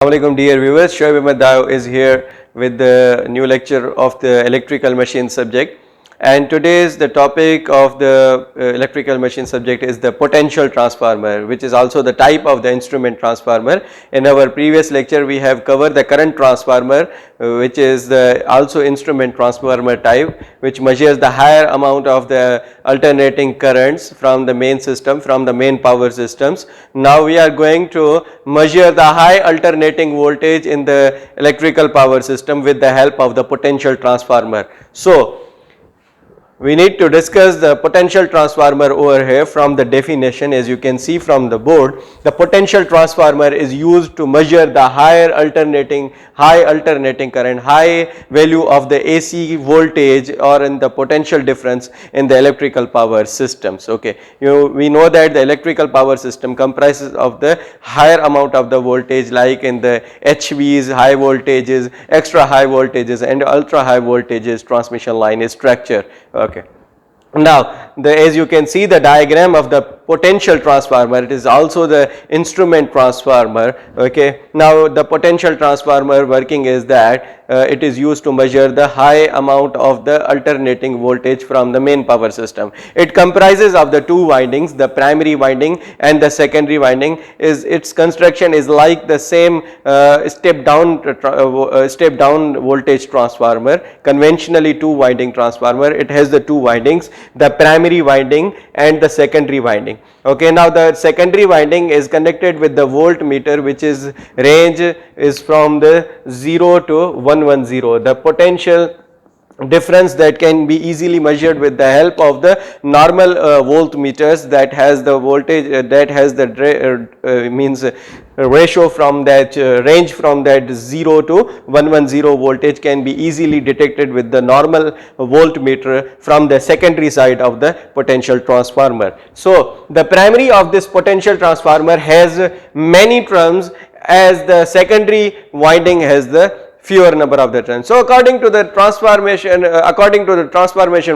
Assalamualaikum dear viewers, Shoaib Ahmed Dao is here with the new lecture of the electrical machine subject, and today's the topic of the electrical machine subject is the potential transformer, which is also the type of the instrument transformer. In our previous lecture we have covered the current transformer, which is the also instrument transformer type, which measures the higher amount of the alternating currents from the main system, from the main power systems. Now we are going to measure the high alternating voltage in the electrical power system with the help of the potential transformer. So we need to discuss the potential transformer over here. From the definition, as you can see from the board, the potential transformer is used to measure the high alternating current, high value of the AC voltage or in the potential difference in the electrical power systems. Okay, we know that the electrical power system comprises of the higher amount of the voltage, like in the HVs, high voltages, extra high voltages and ultra high voltages transmission line structure. Okay. Now as you can see the diagram of the potential transformer, it is also the instrument transformer. Okay. Now the potential transformer working is that it is used to measure the high amount of the alternating voltage from the main power system. It comprises of the two windings, the primary winding and the secondary winding. Its construction is like the same step down voltage transformer, conventionally two winding transformer. It has the two windings, the primary winding and the secondary winding. Okay, now the secondary winding is connected with the voltmeter, which is range is from the 0 to 110. The potential difference that can be easily measured with the help of the normal voltmeters that has the voltage that has the means ratio from that range from that 0 to 110 voltage can be easily detected with the normal voltmeter from the secondary side of the potential transformer. So the primary of this potential transformer has many turns, as the secondary winding has the fewer number of the turns. So according to the transformation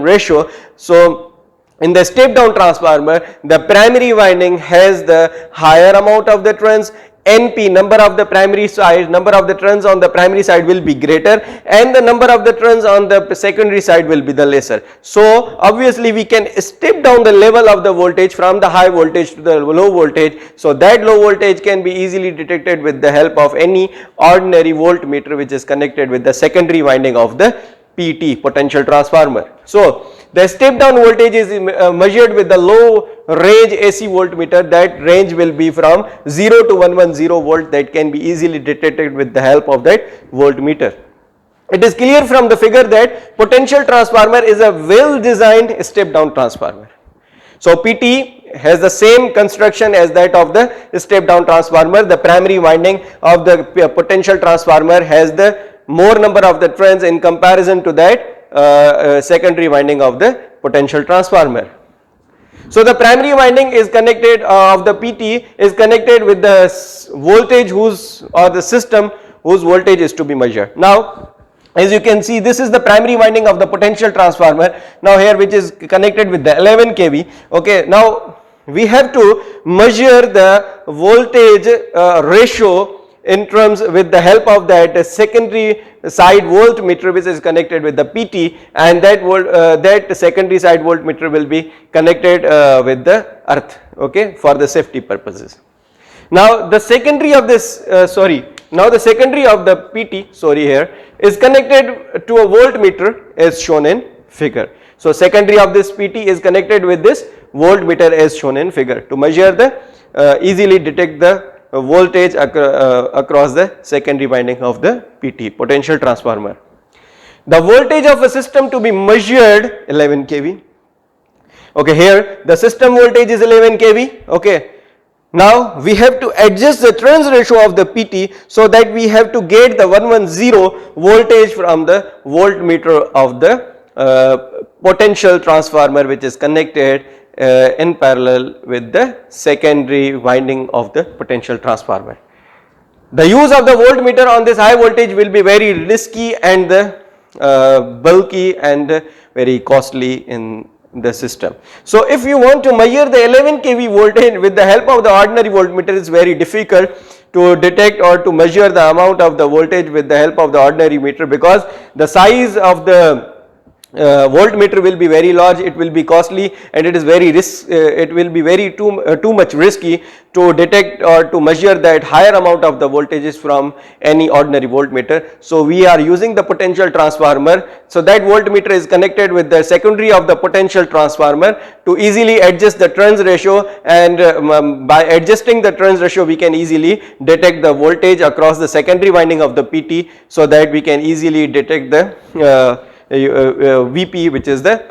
ratio, so in the step down transformer, the primary winding has the higher amount of the turns. NP, number of the primary side, number of the turns on the primary side will be greater, and the number of the turns on the secondary side will be the lesser. So obviously we can step down the level of the voltage from the high voltage to the low voltage. So that low voltage can be easily detected with the help of any ordinary voltmeter which is connected with the secondary winding of the PT, potential transformer. So the step down voltage is measured with the low range AC voltmeter. That range will be from 0 to 110 volt, that can be easily detected with the help of that voltmeter. It is clear from the figure that potential transformer is a well designed step down transformer. So PT has the same construction as that of the step down transformer. The primary winding of the potential transformer has the more number of the turns in comparison to that secondary winding of the potential transformer. So the primary winding is connected of the PT is connected with the voltage or the system whose voltage is to be measured. Now as you can see, this is the primary winding of the potential transformer, now here, which is connected with the 11 kV. Okay, now we have to measure the voltage ratio in terms with the help of that secondary side voltmeter which is connected with the PT, and that secondary side voltmeter will be connected with the earth, okay, for the safety purposes. Now the secondary of this now the secondary of the PT here is connected to a voltmeter as shown in figure. So secondary of this PT is connected with this voltmeter as shown in figure to measure the easily detect the voltage across the secondary winding of the PT, potential transformer. The voltage of a system to be measured 11 kV. Okay, here the system voltage is 11 kV. Okay, now we have to adjust the turns ratio of the PT so that we have to get the 110 voltage from the voltmeter of the potential transformer which is connected in parallel with the secondary winding of the potential transformer. The use of the voltmeter on this high voltage will be very risky and bulky and very costly in the system. So if you want to measure the 11 kV voltage with the help of the ordinary voltmeter, is very difficult. to detect or to measure the amount of the voltage with the help of the ordinary meter, because the size of the voltmeter will be very large, it will be costly, and it is very it will be very too much risky to detect or to measure that higher amount of the voltages from any ordinary voltmeter. So we are using the potential transformer. So that voltmeter is connected with the secondary of the potential transformer to easily adjust the turns ratio, and by adjusting the turns ratio we can easily detect the voltage across the secondary winding of the PT, so that we can easily detect the Vp, which is the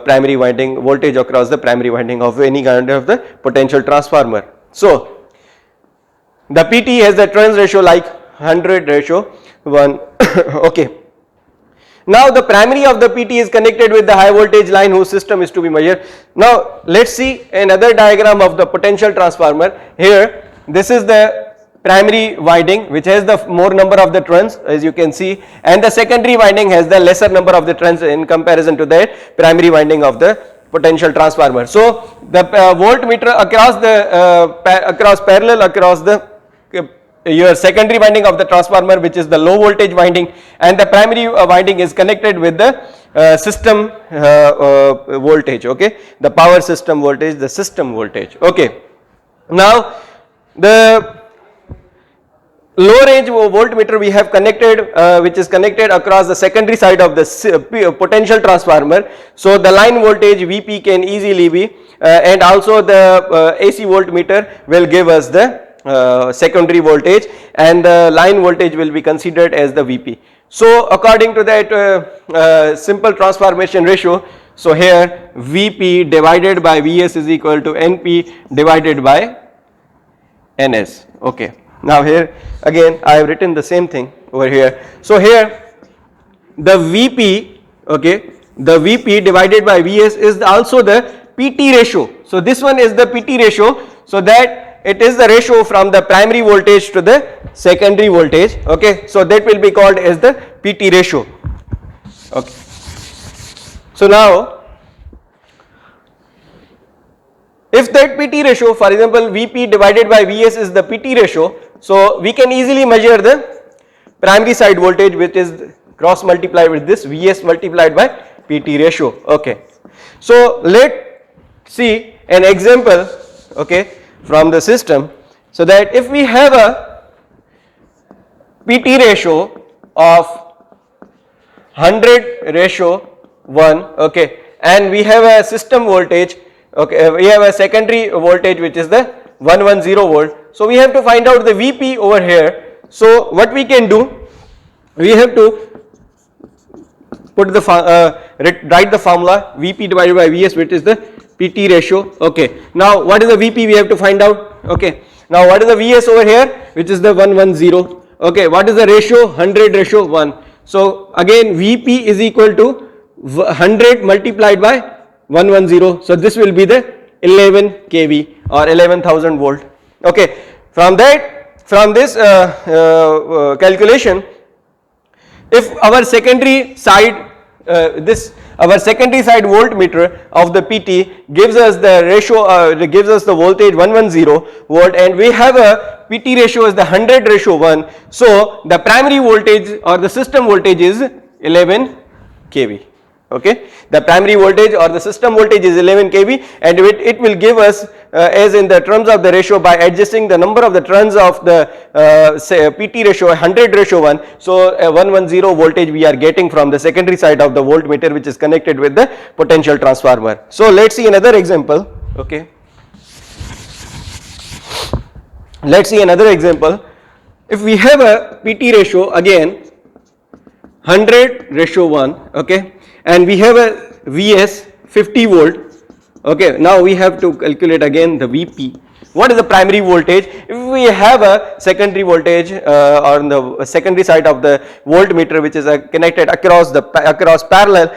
primary winding voltage across the primary winding of any kind of the potential transformer. So the PT has the turns ratio like 100:1. Okay. Now the primary of the PT is connected with the high voltage line whose system is to be measured. Now let us see another diagram of the potential transformer. Here this is the primary winding which has the more number of the turns, as you can see, and the secondary winding has the lesser number of the turns in comparison to the primary winding of the potential transformer. So the voltmeter across the parallel across the your secondary winding of the transformer, which is the low voltage winding, and the primary winding is connected with the system voltage, okay, the power system voltage, the system voltage. Okay. Now the low range voltmeter we have connected, which is connected across the secondary side of the potential transformer. So the line voltage Vp can easily be and also the AC voltmeter will give us the secondary voltage, and the line voltage will be considered as the Vp. So according to that simple transformation ratio, so here Vp divided by Vs is equal to Np divided by Ns. Okay. Now here again I have written the same thing over here. So here the Vp, okay, the Vp divided by Vs is also the PT ratio. So this one is the PT ratio, so that it is the ratio from the primary voltage to the secondary voltage, okay. So that will be called as the PT ratio, okay. So now if that PT ratio, for example Vp divided by Vs is the PT ratio, so we can easily measure the primary side voltage, which is cross multiplied with this Vs multiplied by PT ratio, okay. So let see an example, okay, from the system. So that if we have a PT ratio of 100:1, okay, and we have a system voltage, okay, we have a secondary voltage which is the 110 volt. So we have to find out the Vp over here. So what we can do, we have to put the write the formula Vp divided by Vs, which is the PT ratio, okay. Now what is the Vp we have to find out, okay. Now what is the Vs over here, which is the 110, okay. What is the ratio, 100:1. So again Vp is equal to 100 multiplied by 110, so this will be the 11 kV or 11,000 volt, okay. From this calculation, if our secondary side our secondary side voltmeter of the PT gives us the ratio, gives us the voltage 110 volt, and we have a PT ratio is the 100:1. So the primary voltage or the system voltage is 11 kV. Okay, the primary voltage or the system voltage is 11 kV, and it will give us as in the terms of the ratio by adjusting the number of the turns of the say PT ratio 100:1. So 110 voltage we are getting from the secondary side of the voltmeter, which is connected with the potential transformer. So let's see another example. Okay, let's see another example. If we have a PT ratio again 100:1, okay, and we have a Vs 50 volt, okay. Now we have to calculate again the Vp. What is the primary voltage? If we have a secondary voltage on the secondary side of the voltmeter, which is connected across parallel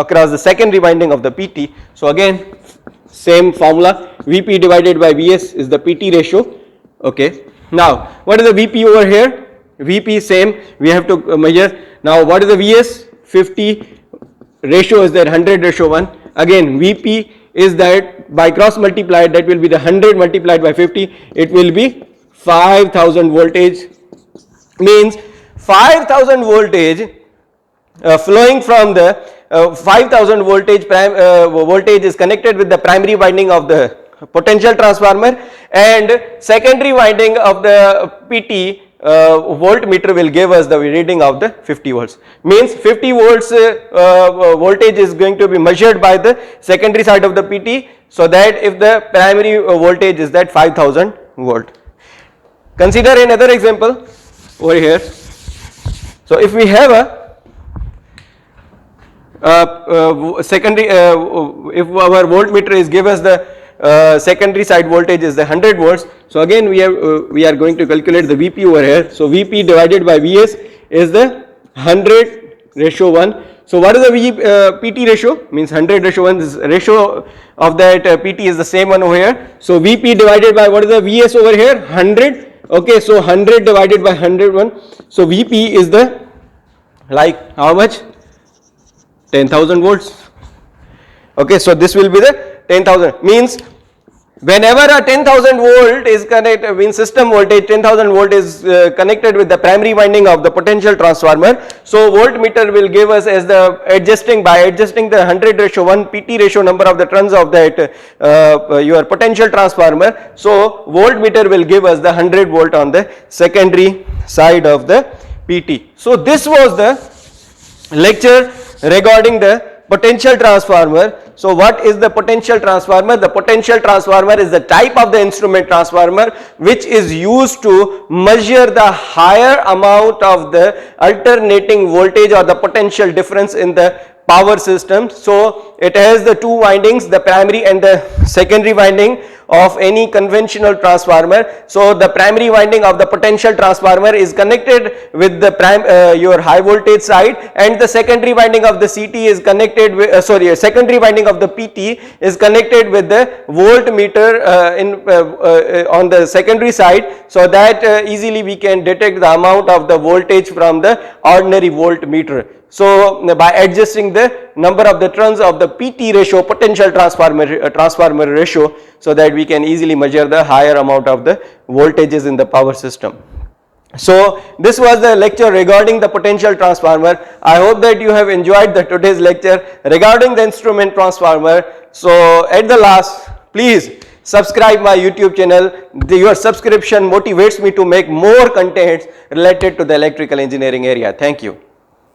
across the secondary winding of the PT. So again same formula, Vp divided by Vs is the PT ratio, okay. Now what is the Vp over here? Vp same, we have to measure. Now what is the Vs? 50, ratio is there 100:1. Again Vp is that by cross multiplied, that will be the 100 multiplied by 50, it will be 5000 voltage, means 5000 voltage flowing from the 5000 voltage is connected with the primary winding of the potential transformer, and secondary winding of the PT voltmeter will give us the reading of the 50 volts, means 50 volts voltage is going to be measured by the secondary side of the PT, so that if the primary voltage is that 5000 volt. Consider another example over here. So if we have a secondary, if our voltmeter is give us the secondary side voltage is the 100 volts. So again we are going to calculate the Vp over here. So Vp divided by Vs is the 100:1. So what is the PT ratio? Means 100:1. This ratio of that PT is the same one over here. So Vp divided by what is the Vs over here? 100. Okay, so 100 divided by 101. So Vp is the like how much? 10,000 volts. Okay, so this will be the 10,000, means whenever a 10,000 volt is connected, means system voltage 10,000 volt is connected with the primary winding of the potential transformer. So voltmeter will give us as the adjusting the 100:1 PT ratio number of the turns of that your potential transformer. So voltmeter will give us the 100 volt on the secondary side of the PT. So this was the lecture regarding the potential transformer. So what is the potential transformer? The potential transformer is the type of the instrument transformer which is used to measure the higher amount of the alternating voltage or the potential difference in the power system. So it has the two windings, the primary and the secondary winding of any conventional transformer. So the primary winding of the potential transformer is connected with the your high voltage side, and the secondary winding of the CT is connected with secondary winding of the PT is connected with the voltmeter on the secondary side, so that easily we can detect the amount of the voltage from the ordinary voltmeter. So by adjusting the number of the turns of the PT ratio, potential transformer ratio, so that we can easily measure the higher amount of the voltages in the power system. So this was the lecture regarding the potential transformer. I hope that you have enjoyed the today's lecture regarding the instrument transformer. So at the last, please subscribe my YouTube channel. Your subscription motivates me to make more contents related to the electrical engineering area. Thank you.